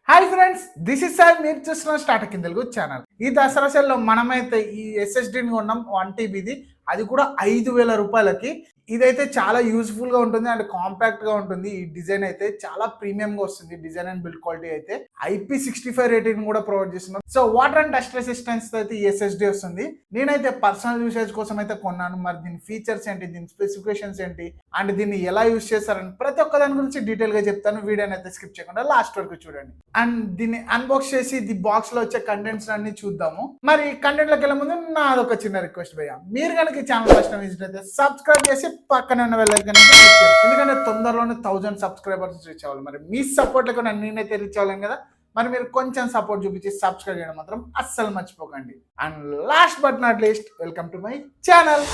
Hi friends, this is sir. మీరు చూస్తున్న startup in Telugu channel. ఈ దసరా సెల్లో మనమైతే ఈ ఎస్ఎస్డిని కొన్నాం 1 TBది. అది కూడా 5,000 రూపాయలకి. ఇదైతే చాలా యూస్ఫుల్ గా ఉంటుంది అండ్ కాంపాక్ట్ గా ఉంటుంది. ఈ డిజైన్ అయితే చాలా ప్రీమియం గా వస్తుంది. డిజైన్ అండ్ బిల్డ్ క్వాలిటీ అయితే IP65 రేటింగ్ కూడా ప్రొవైడ్ చేస్తున్నాం. So water and dust resistance అయితే ఈ SSD వస్తుంది. నేనైతే పర్సనల్ యూసేజ్ కోసం అయితే కొన్నాను. మరి దీని ఫీచర్స్ ఏంటి, దీని స్పెసిఫికేషన్స్ ఏంటి అండ్ దీన్ని ఎలా యూస్ చేస్తారని ప్రతి ఒక్క దాని గురించి డీటెయిల్ గా చెప్తాను. వీడియోని అయితే స్కిప్ చేయకుండా లాస్ట్ వరకు చూడండి. అండ్ దీన్ని అన్బాక్స్ చేసి ది బాక్స్ లో వచ్చే కంటెంట్స్ అన్ని చూద్దాము. మరి కంటెంట్ లోకి వెళ్ళే ముందు నాదొక చిన్న రిక్వెస్ట్ భయ్యా, మీరు కనుక ఈ ఛానల్ ఫస్ట్ టైం విజిట్ అయితే సబ్స్క్రైబ్ చేసి పక్కన ఉన్న బెల్ ఐకాన్ అయితే క్లిక్ చేయండి. ఎందుకంటే తొందరలోనే 1000 సబ్స్క్రైబర్స్ రీచ్ అవ్వాలి. మరి మీ సపోర్ట్ లేకుండా నేనైతే రీచ్ అవ్వలేను కదా. మరి మీరు కొంచెం సపోర్ట్ చూపించి సబ్స్క్రైబ్ చేయడం మాత్రం అస్సలు మర్చిపోకండి. And last but not least, welcome to my channel.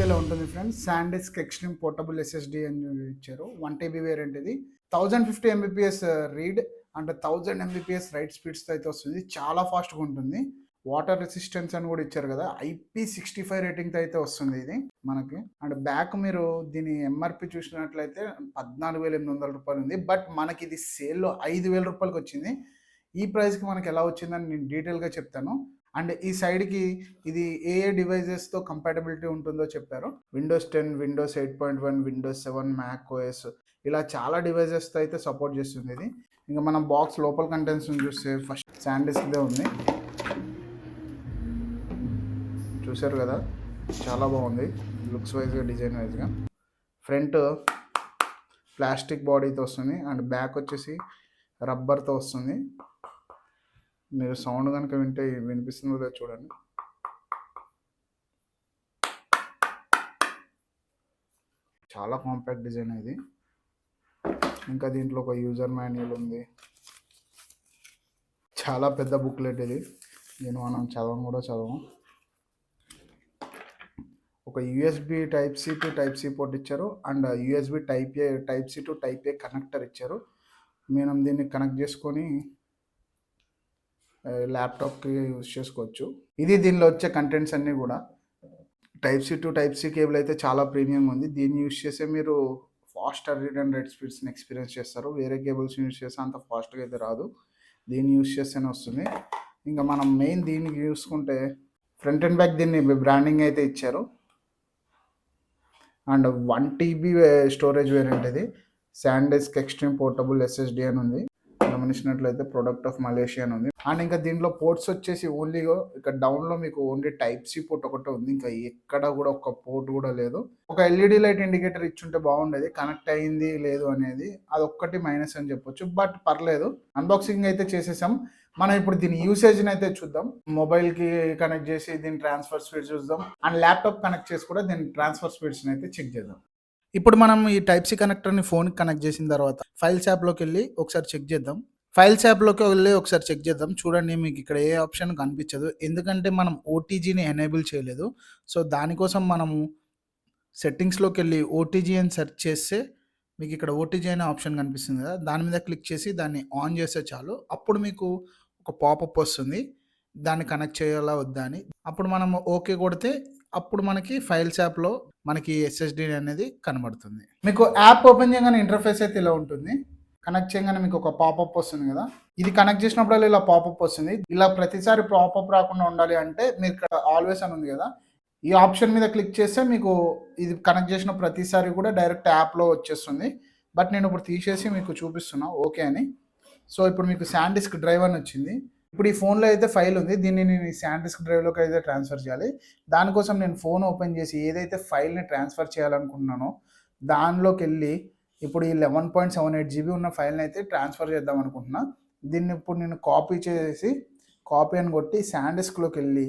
ఇలా ఉంటుంది friends. SanDisk extreme portable SSD అని ఇచ్చారు. 1 TB వేరియంట్ ఇది. 1050 Mbps read and 1000 Mbps write స్పీడ్స్తో అయితే వస్తుంది. చాలా ఫాస్ట్గా ఉంటుంది. వాటర్ రెసిస్టెన్స్ అని కూడా ఇచ్చారు కదా. IP65 రేటింగ్తో అయితే వస్తుంది ఇది మనకి. అండ్ బ్యాక్ మీరు దీని MRP చూసినట్లయితే 14,800 రూపాయలు ఉంది. బట్ మనకి ఇది సేల్లో 5,000 రూపాయలకి వచ్చింది. ఈ ప్రైస్కి మనకి ఎలా వచ్చిందని నేను డీటెయిల్గా చెప్తాను. అండ్ ఈ సైడ్కి ఇది ఏ డివైజెస్తో కంపాటబిలిటీ ఉంటుందో చెప్పారు. Windows 10, Windows 8.1, Windows 7, Mac OS ఇలా చాలా డివైజెస్తో అయితే సపోర్ట్ చేస్తుంది ఇది. ఇంకా మనం బాక్స్ లోపల కంటెంట్స్ చూస్తే ఫస్ట్ SanDiskదే ఉంది. చూసారు కదా, చాలా బాగుంది లుక్స్ వైజ్గా, డిజైన్ వైజ్గా. ఫ్రంట్ ప్లాస్టిక్ బాడీతో వస్తుంది అండ్ బ్యాక్ వచ్చేసి రబ్బర్తో వస్తుంది. మీరు సౌండ్ కనుక వింటే వినిపిస్తుందో లేదో చూడండి. చాలా కాంపాక్ట్ డిజైన్ ఇది. ఇంకా దీంట్లో ఒక యూజర్ మాన్యువల్ ఉంది. చాలా పెద్ద బుక్లెట్ ఇది. నేను మనం చదవం. ఒక USB Type-C to Type-C port ఇచ్చారు and USB Type-C to Type-A connector ఇచ్చారు. మనం దీన్ని కనెక్ట్ చేసుకొని ల్యాప్టాప్కి యూజ్ చేసుకోవచ్చు. ఇది దీనిలో వచ్చే కంటెంట్స్ అన్నీ కూడా. Type-C to Type-C కేబుల్ అయితే చాలా ప్రీమియం ఉంది. దీన్ని యూజ్ చేసే మీరు ఫాస్టర్ రీడ్ అండ్ రైట్ స్పీడ్స్ని ఎక్స్పీరియన్స్ చేస్తారు. వేరే కేబుల్స్ యూజ్ చేస్తే అంత ఫాస్ట్గా అయితే రాదు. దీన్ని యూజ్ చేస్తేనే వస్తుంది. ఇంకా మనం మెయిన్ దీనికి చూసుకుంటే ఫ్రంట్ అండ్ బ్యాక్ దీన్ని బ్రాండింగ్ అయితే ఇచ్చారు. అండ్ 1 TB స్టోరేజ్ వేరియంట్ ఇది. SanDisk ఎక్స్ట్రీమ్ పోర్టబుల్ SSD అని ఉంది. గమనించినట్లయితే ప్రొడక్ట్ ఆఫ్ మలేషియా అని ఉంది. అండ్ ఇంకా దీంట్లో పోర్ట్స్ వచ్చేసి ఓన్లీగా ఇక్కడ డౌన్లో మీకు ఓన్లీ Type-C పోర్ట్ ఒకటే ఉంది. ఇంకా ఎక్కడ కూడా ఒక పోర్ట్ కూడా లేదు. ఒక LED లైట్ ఇండికేటర్ ఇచ్చుంటే బాగుండేది, కనెక్ట్ అయ్యింది లేదు అనేది. అది ఒక్కటి మైనస్ అని చెప్పొచ్చు, బట్ పర్లేదు. అన్బాక్సింగ్ అయితే చేసేసాం. మనం ఇప్పుడు దీని యూసేజ్ని అయితే చూద్దాం. మొబైల్కి కనెక్ట్ చేసి దీని ట్రాన్స్ఫర్ స్పీడ్ చూద్దాం అండ్ ల్యాప్టాప్ కనెక్ట్ చేసి కూడా దీని ట్రాన్స్ఫర్ స్పీడ్స్ని అయితే చెక్ చేద్దాం. ఇప్పుడు మనం ఈ Type-C కనెక్టర్ని ఫోన్కి కనెక్ట్ చేసిన తర్వాత ఫైల్స్ యాప్లోకి వెళ్ళి ఒకసారి చెక్ చేద్దాం. ఫైల్స్ యాప్లోకి వెళ్ళి ఒకసారి చెక్ చేద్దాం. చూడండి, మీకు ఇక్కడ ఏ ఆప్షన్ కనిపించదు, ఎందుకంటే మనం OTGని ఎనేబుల్ చేయలేదు. సో దానికోసం మనము సెట్టింగ్స్లోకి వెళ్ళి OTG అని సెర్చ్ చేస్తే మీకు ఇక్కడ OTG అనే ఆప్షన్ కనిపిస్తుంది కదా, దాని మీద క్లిక్ చేసి దాన్ని ఆన్ చేస్తే చాలు. అప్పుడు మీకు ఒక పాపప్ వస్తుంది, దాన్ని కనెక్ట్ చేయాలా వద్దా అని. అప్పుడు మనం ఓకే కొడితే అప్పుడు మనకి ఫైల్స్ యాప్లో మనకి SSD అనేది కనబడుతుంది. మీకు యాప్ ఓపెన్ చేయగానే ఇంటర్ఫేస్ అయితే ఇలా ఉంటుంది. కనెక్ట్ చేయగానే మీకు ఒక పాపప్ వస్తుంది కదా. ఇది కనెక్ట్ చేసినప్పుడు ఇలా పాపప్ వస్తుంది. ఇలా ప్రతిసారి పాపప్ రాకుండా ఉండాలి అంటే మీరు ఇక్కడ ఆల్వేస్ అని ఉంది కదా, ఈ ఆప్షన్ మీద క్లిక్ చేస్తే మీకు ఇది కనెక్ట్ చేసిన ప్రతిసారి కూడా డైరెక్ట్ యాప్లో వచ్చేస్తుంది. బట్ నేను ఇప్పుడు తీసేసి మీకు చూపిస్తున్నా ఓకే అని. సో ఇప్పుడు మీకు SanDisk డ్రైవ్ అని వచ్చింది. ఇప్పుడు ఈ ఫోన్లో అయితే ఫైల్ ఉంది, దీన్ని నేను ఈ SanDisk డ్రైవ్లోకి అయితే ట్రాన్స్ఫర్ చేయాలి. దానికోసం నేను ఫోన్ ఓపెన్ చేసి ఏదైతే ఫైల్ని ట్రాన్స్ఫర్ చేయాలనుకుంటున్నానో దానిలోకి వెళ్ళి ఇప్పుడు ఈ 11.78 GB ఉన్న ఫైల్ని అయితే ట్రాన్స్ఫర్ చేద్దాం అనుకుంటున్నా. దీన్ని ఇప్పుడు నేను కాపీ చేసి కాపీ అని కొట్టి SanDiskలోకి వెళ్ళి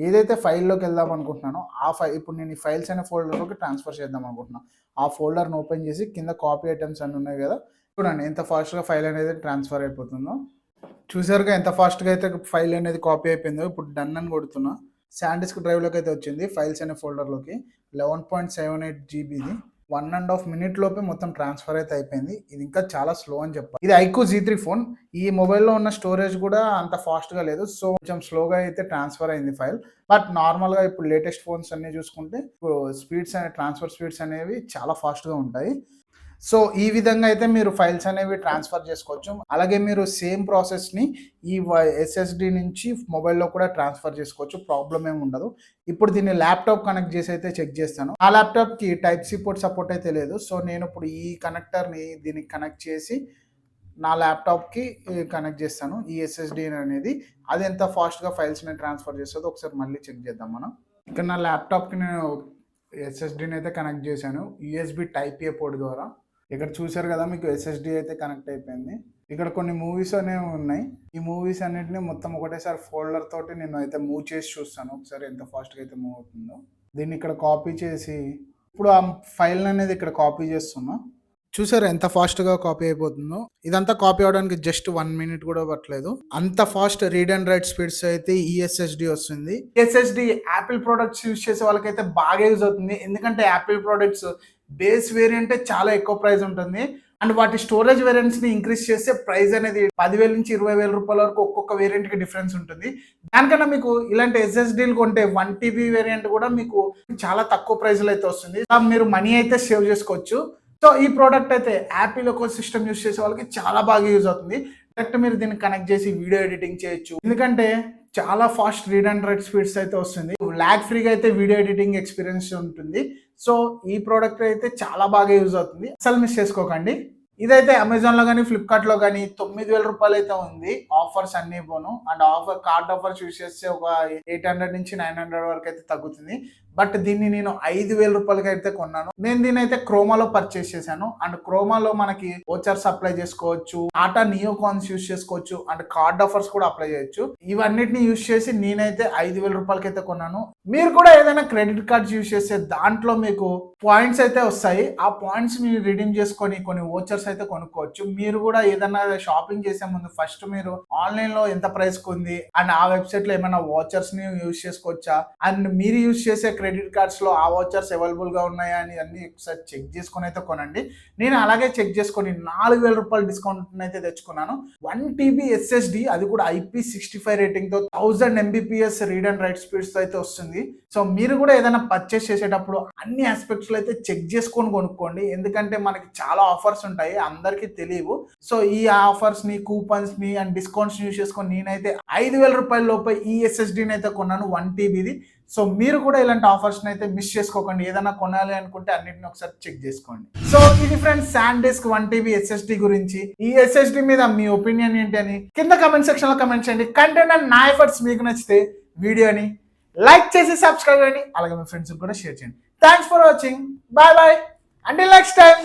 ఏదైతే ఫైల్లోకి వెళ్దాం అనుకుంటున్నానో ఆ ఫైల్ ఇప్పుడు నేను ఈ ఫైల్స్ అనే ఫోల్డర్లోకి ట్రాన్స్ఫర్ చేద్దాం అనుకుంటున్నాను. ఆ ఫోల్డర్ని ఓపెన్ చేసి కింద కాపీ ఐటమ్స్ అన్నీ ఉన్నాయి కదా, చూడండి ఎంత ఫాస్ట్గా ఫైల్ అనేది ట్రాన్స్ఫర్ అయిపోతుందో. చూసారుగా ఎంత ఫాస్ట్గా అయితే ఫైల్ అనేది కాపీ అయిపోయిందో. ఇప్పుడు డన్ అని కొడుతున్నా. SanDisk డ్రైవ్లోకి అయితే వచ్చింది ఫైల్స్ అనే ఫోల్డర్లోకి. 11.78 GBది. 1.5 మినిట్ లోపే మొత్తం ట్రాన్స్ఫర్ అయితే అయిపోయింది. ఇది ఇంకా చాలా స్లో అని చెప్పాలి. ఇది iQOO Z3 ఫోన్. ఈ మొబైల్లో ఉన్న స్టోరేజ్ కూడా అంత ఫాస్ట్గా లేదు. సో కొంచెం స్లోగా అయితే ట్రాన్స్ఫర్ అయింది ఫైల్. బట్ నార్మల్గా ఇప్పుడు లేటెస్ట్ ఫోన్స్ అన్ని చూసుకుంటే స్పీడ్స్ అనే ట్రాన్స్ఫర్ స్పీడ్స్ అనేవి చాలా ఫాస్ట్గా ఉంటాయి. సో ఈ విధంగా అయితే మీరు ఫైల్స్ అనేవి ట్రాన్స్ఫర్ చేసుకోవచ్చు. అలాగే మీరు సేమ్ ప్రాసెస్ని ఈ SSD నుంచి మొబైల్లో కూడా ట్రాన్స్ఫర్ చేసుకోవచ్చు. ప్రాబ్లం ఏమి ఉండదు. ఇప్పుడు దీన్ని ల్యాప్టాప్ కనెక్ట్ చేసి అయితే చెక్ చేస్తాను. ఆ ల్యాప్టాప్కి Type-C పోర్ట్ సపోర్ట్ అయితే లేదు. సో నేను ఇప్పుడు ఈ కనెక్టర్ని దీనికి కనెక్ట్ చేసి నా ల్యాప్టాప్కి కనెక్ట్ చేస్తాను. ఈ SSD అనేది అది ఎంత ఫాస్ట్గా ఫైల్స్ని ట్రాన్స్ఫర్ చేస్తుందో ఒకసారి మళ్ళీ చెక్ చేద్దాం మనం. ఇక్కడ నా ల్యాప్టాప్కి నేను SSDని అయితే కనెక్ట్ చేశాను USB Type-A పోర్ట్ ద్వారా. ఇక్కడ చూసారు కదా, మీకు SSD అయితే కనెక్ట్ అయిపోయింది. ఇక్కడ కొన్ని మూవీస్ అనేవి ఉన్నాయి. ఈ మూవీస్ అన్నిటిని మొత్తం ఒకటేసారి ఫోల్డర్ తోటి నేను అయితే మూవ్ చేసి చూస్తాను ఒకసారి ఎంత ఫాస్ట్గా అయితే మూవ్ అవుతుందో. దీన్ని ఇక్కడ కాపీ చేసి ఇప్పుడు ఆ ఫైల్ అనేది ఇక్కడ కాపీ చేస్తున్నా. చూసారు ఎంత ఫాస్ట్గా కాపీ అయిపోతుందో. ఇదంతా కాపీ అవడానికి జస్ట్ 1 మినిట్ కూడా పట్టలేదు. అంత fast read and right speeds అయితే ఈ SSD వస్తుంది. SSD యాపిల్ ప్రొడక్ట్స్ యూజ్ చేసే వాళ్ళకైతే బాగా యూజ్ అవుతుంది. ఎందుకంటే యాపిల్ ప్రొడక్ట్స్ బేస్ వేరియంటే చాలా ఎక్కువ ప్రైస్ ఉంటుంది. అండ్ వాటి స్టోరేజ్ వేరియంట్స్ని ఇంక్రీజ్ చేస్తే ప్రైస్ అనేది 10,000 నుంచి 20,000 రూపాయల వరకు ఒక్కొక్క వేరియంట్కి డిఫరెన్స్ ఉంటుంది. దానికన్నా మీకు ఇలాంటి SSDలు కొంటే 1 TB వేరియంట్ కూడా మీకు చాలా తక్కువ ప్రైస్లో అయితే వస్తుంది. మీరు మనీ అయితే సేవ్ చేసుకోవచ్చు. సో ఈ ప్రోడక్ట్ అయితే యాపిల్ ఎకో సిస్టమ్ యూజ్ చేసే వాళ్ళకి చాలా బాగా యూజ్ అవుతుంది. డైరెక్ట్ మీరు దీన్ని కనెక్ట్ చేసి వీడియో ఎడిటింగ్ చేయొచ్చు. ఎందుకంటే చాలా fast read and right speeds అయితే వస్తుంది. ల్యాగ్ ఫ్రీగా అయితే వీడియో ఎడిటింగ్ ఎక్స్పీరియన్స్ ఉంటుంది. సో ఈ ప్రోడక్ట్ అయితే చాలా బాగా యూజ్ అవుతుంది. అసలు మిస్ చేసుకోకండి. ఇదైతే అమెజాన్లో కానీ ఫ్లిప్కార్ట్లో కానీ 9,000 రూపాయలు అయితే ఉంది. ఆఫర్స్ అన్నీ పోను. అండ్ కార్డ్ ఆఫర్స్ యూజ్ చేస్తే ఒక 800 నుంచి 900 వరకు అయితే తగ్గుతుంది. బట్ దీన్ని నేను 5,000 రూపాయలకి అయితే కొన్నాను. నేను దీన్ని అయితే క్రోమాలో పర్చేస్ చేశాను. అండ్ క్రోమాలో మనకి వోచర్స్ అప్లై చేసుకోవచ్చు, టాటా నియోకాన్స్ యూజ్ చేసుకోవచ్చు, అండ్ కార్డ్ ఆఫర్స్ కూడా అప్లై చేయొచ్చు. ఇవన్నిటిని యూజ్ చేసి నేనైతే 5,000 రూపాయలకి అయితే కొన్నాను. మీరు కూడా ఏదైనా క్రెడిట్ కార్డ్స్ యూజ్ చేస్తే దాంట్లో మీకు పాయింట్స్ అయితే వస్తాయి. ఆ పాయింట్స్ మీరు రిడీమ్ చేసుకొని కొన్ని వోచర్స్ అయితే కొనుక్కోవచ్చు. మీరు కూడా ఏదైనా షాపింగ్ చేసే ముందు ఫస్ట్ మీరు ఆన్లైన్ లో ఎంత ప్రైస్ ఉంది అండ్ ఆ వెబ్సైట్ లో ఏమైనా వాచర్స్ ని యూజ్ చేసుకోవచ్చా, అండ్ మీరు యూజ్ చేసే క్రెడిట్ కార్డ్స్ లో ఆ వాచర్స్ అవైలబుల్ గా ఉన్నాయా అని అన్ని ఒకసారి చెక్ చేసుకుని అయితే కొనండి. నేను అలాగే చెక్ చేసుకొని 4,000 రూపాయలు డిస్కౌంట్ అయితే తెచ్చుకున్నాను. 1 TB SSD, అది కూడా IP65 రేటింగ్ తో 1000 Mbps read and right speeds అయితే వస్తుంది. సో మీరు కూడా ఏదైనా పర్చేస్ చేసేటప్పుడు అన్ని ఆస్పెక్ట్స్ లో అయితే చెక్ చేసుకొని కొనుక్కోండి. ఎందుకంటే మనకి చాలా ఆఫర్స్ ఉంటాయి, అందరికీ తెలియవు. సో ఈ ఆఫర్స్ ని, కూపన్స్ ని అండ్ డిస్కౌంట్స్ యూజ్ చేసుకొని నేనైతే 5,000 రూపాయల లోపే ఈ SSDని అయితే కొన్నాను 1 TBది. సో మీరు కూడా ఇలాంటి ఆఫర్స్ అయితే మిస్ చేసుకోకండి. ఏదైనా కొనాలి అనుకుంటే అన్నిటిని ఒకసారి చెక్ చేసుకోండి. సో ఇది ఫ్రెండ్స్ SanDisk 1 TB SSD గురించి. ఈ SSD మీద మీ ఒపీనియన్ ఏంటి అని కింద కమెంట్ సెక్షన్ లో కమెంట్ చేయండి. కంటెంట్ అండ్ నా ఎఫర్ట్స్ మీకు నచ్చితే వీడియోని లైక్ చేసి సబ్స్క్రైబ్ చేయండి. అలాగే మీ ఫ్రెండ్స్ కూడా షేర్ చేయండి. Thanks for watching. Bye bye. Until next time.